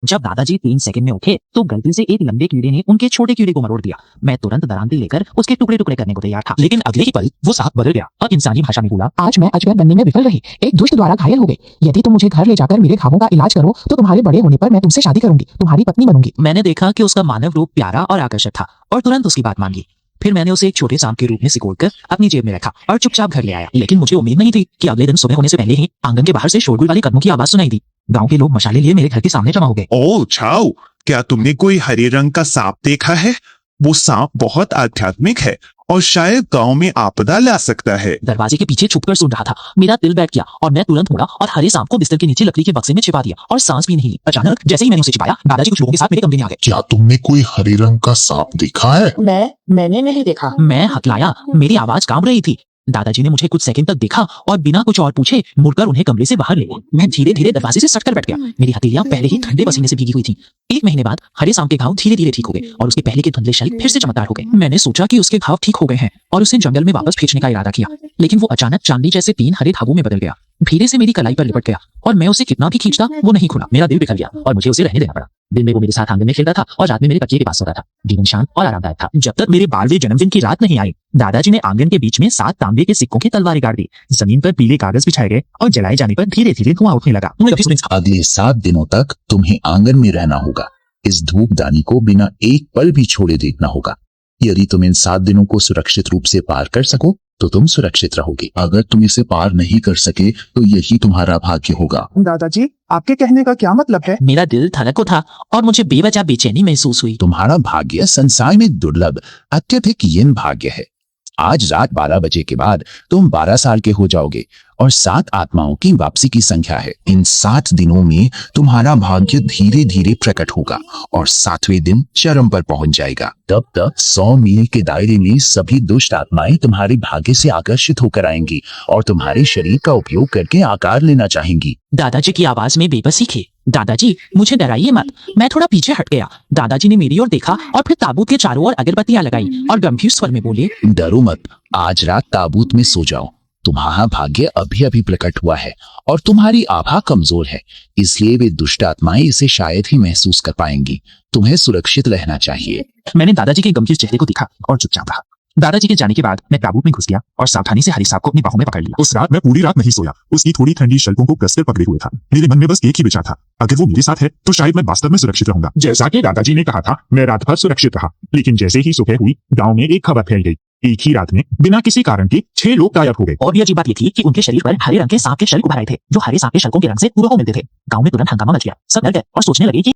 जब दादाजी 3 सेकंड में उठे तो गलती से एक लंबे कीड़े ने उनके छोटे कीड़े को मरोड़ दिया। मैं तुरंत दरांती लेकर उसके टुकड़े टुकड़े करने को तैयार था, लेकिन अगले ही पल वो सांप बदल गया और इंसानी भाषा में बोला, आज मैं अजगर बनने में विफल रही, एक दुष्ट द्वारा घायल हो गई। यदि तुम मुझे घर ले जाकर मेरे घावों का इलाज करो तो तुम्हारे बड़े होने पर मैं तुमसे शादी करूंगी, तुम्हारी पत्नी बनूंगी। मैंने देखा कि उसका मानव रूप प्यारा और आकर्षक था और तुरंत उसकी बात मान ली। फिर मैंने उसे एक छोटे सांप के रूप में सिकोड़कर अपनी जेब में रखा और चुपचाप घर ले आया। लेकिन मुझे उम्मीद नहीं थी कि अगले दिन सुबह होने से पहले ही आंगन के बाहर से शोरगुल वाली कदमों की आवाज सुनाई दी। गांव के लोग मशाले लिए मेरे घर के सामने जमा हो गए। ओह छाओ, क्या तुमने कोई हरे रंग का सांप देखा है? वो सांप बहुत आध्यात्मिक है और शायद गांव में आपदा ला सकता है। दरवाजे के पीछे छुपकर सुन रहा था। मेरा दिल बैठ गया और मैं तुरंत मुड़ा और हरे सांप को बिस्तर के नीचे लकड़ी के बक्से में छिपा दिया और सांस भी नहीं ली। अचानक जैसे ही मैंने उसे छिपाया, दादाजी कुछ लोगों के साथ मेरे कमरे में आ गए। क्या तुमने कोई हरे रंग का सांप देखा है? मैंने नहीं देखा। मैं हकलाया, मेरी आवाज कांप रही थी। दादाजी ने मुझे कुछ सेकंड तक देखा और बिना कुछ और पूछे मुड़कर उन्हें कमरे से बाहर ले गए। मैं धीरे धीरे दरवाजे से सटकर बैठ गया। मेरी हथेलियां पहले ही ठंडे पसीने से भीगी हुई थीं। 1 महीने बाद हरे सांप के घाव धीरे धीरे ठीक हो गए और उसके पहले के धुंधले शल्क फिर से चमकदार हो गए। मैंने सोचा कि उसके घाव ठीक हो गए हैं और उसे जंगल में वापस भेजने का इरादा किया, लेकिन वो अचानक चांदी जैसे 3 हरे धागों में बदल गया। धीरे से मेरी कलाई पर लिपट गया और मैं उसे कितना भी खींचता वो नहीं खुला। मेरा दिल बिखर गया और मुझे उसे रहने देना पड़ा। दिन में वो मेरे साथ आंगन में खेलता था और रात में मेरे तकिए के पास सोता था। जीवन शांत और आरामदायक था जब तक मेरे 12वें जन्मदिन की रात नहीं आई। दादाजी ने आंगन के बीच में 7 तांबे के सिक्कों की तलवारें गाड़ दी। जमीन पर पीले कागज बिछाए गए और जलाए जाने पर धीरे धीरे धुआं उठने लगा। अगले 7 दिनों तक तुम्हें आंगन में रहना होगा। इस धूपदानी को बिना एक पल भी छोड़े देखना होगा। यदि तुम इन 7 दिनों को सुरक्षित रूप से पार कर सको तो तुम सुरक्षित रहोगे। अगर तुम इसे पार नहीं कर सके तो यही तुम्हारा भाग्य होगा। दादाजी, आपके कहने का क्या मतलब है? मेरा दिल धड़क उठा और मुझे बेवजह बेचैनी महसूस हुई। तुम्हारा भाग्य संसार में दुर्लभ अत्यधिक यिन भाग्य है। आज रात 12 बजे के बाद तुम 12 साल के हो जाओगे और 7 आत्माओं की वापसी की संख्या है। इन 7 दिनों में तुम्हारा भाग्य धीरे धीरे प्रकट होगा और 7वें दिन चरम पर पहुंच जाएगा। तब तक 100 मील के दायरे में सभी दुष्ट आत्माएं तुम्हारे भाग्य से आकर्षित होकर आएंगी और तुम्हारे शरीर का उपयोग करके आकार लेना चाहेंगी। दादाजी की आवाज में बेबसी थी। दादाजी, मुझे डराइए मत। मैं थोड़ा पीछे हट गया। दादाजी ने मेरी ओर देखा और फिर ताबूत के चारों ओर अगरबत्तियां लगाई और गंभीर स्वर में बोले, डरो मत, आज रात ताबूत में सो जाओ। तुम्हारा भाग्य अभी अभी प्रकट हुआ है और तुम्हारी आभा कमजोर है, इसलिए वे दुष्ट आत्माएं इसे शायद ही महसूस कर पाएंगी। तुम्हें सुरक्षित रहना चाहिए। मैंने दादाजी के गंभीर चेहरे को देखा और चुपचाप रहा। दादाजी के जाने के बाद मैं ताबूत में घुस गया और सावधानी से हरी सांप को अपनी बाहों में पकड़ लिया। उस रात मैं पूरी रात नहीं सोया। उसकी थोड़ी ठंडी शल्कों को कसकर पकड़े हुए था। मेरे मन में बस एक ही विचार था, अगर वो मेरे साथ है तो शायद मैं वास्तव में सुरक्षित रहूंगा। जैसा कि दादाजी ने कहा था, मैं रात भर सुरक्षित रहा। लेकिन जैसे ही सुबह हुई, गांव में एक खबर फैल गई। एक ही रात में बिना किसी कारण के 6 लोग गायब हो गए। और भी अजीब बात ये थी कि उनके शरीर पर हरे रंग के सांप के शल्क उभर आए थे, जो हरे सांप के शल्कों के रंग से पूरा हो मिलते थे। गांव में तुरंत हंगामा मच गया। सब डर गए और सोचने लगे कि